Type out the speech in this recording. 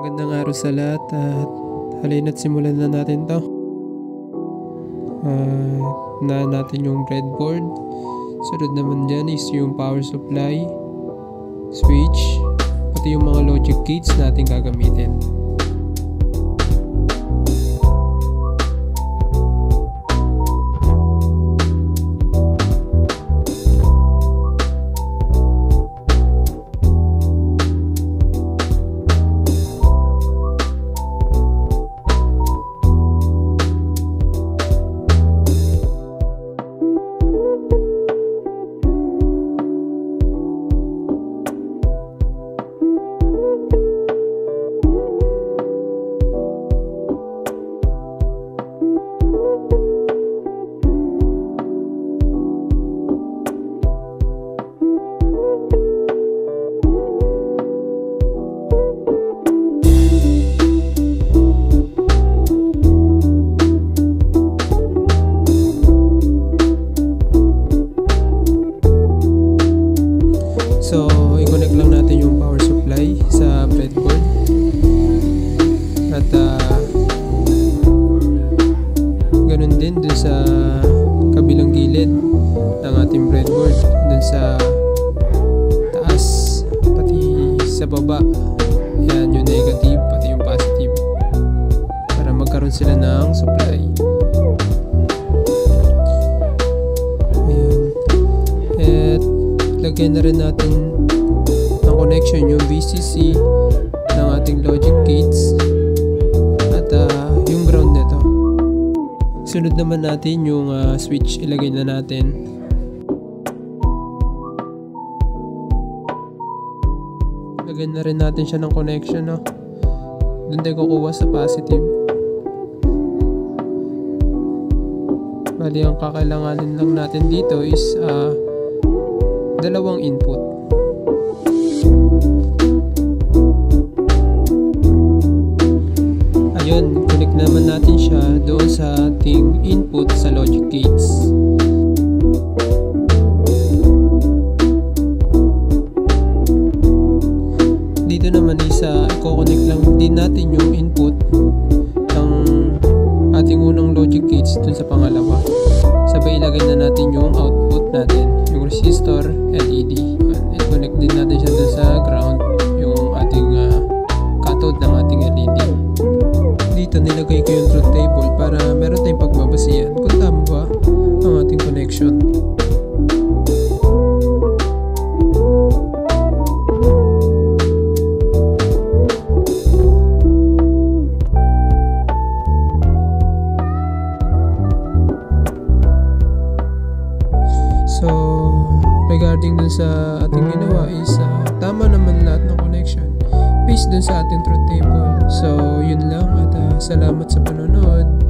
Magandang araw sa lahat at halina't simulan na natin to. Na natin yung breadboard. Sunod naman dyan is yung power supply, switch, pati yung mga logic gates natin gagamitin. So, i-connect lang natin yung power supply sa breadboard. At ganun din dun sa kabilang gilid ng ating breadboard. Dun sa taas, pati sa baba. Yan, yung negative, pati yung positive. Para magkaroon sila ng supply. Ayan. At lagyan na rin natin ng connection yung VCC ng ating logic gates at yung ground nito. Sunod naman natin yung switch, ilagay na natin. Lagyan na rin natin siya ng connection, no? Doon tayo kukuha sa positive. Bali, ang kakailanganin lang natin dito is dalawang input. Ayun, connect naman natin siya doon sa ating input sa logic gates. Dito naman i-connect lang din natin yung input ng ating unang logic gates dun sa pangalawa. Sabay ilagay na natin yung output natin, yung resistor, LED. I-connect din natin siya dun sa ground, yung ating cathode ng ating LED. Dito nilagay ko yung truth table para meron tayong pagbabasihan kung tama ba ang ating connection. So, regarding dun sa ating ginawa is tama naman lahat ng connection based dun sa ating truth table. So, yun lang at salamat sa panonood.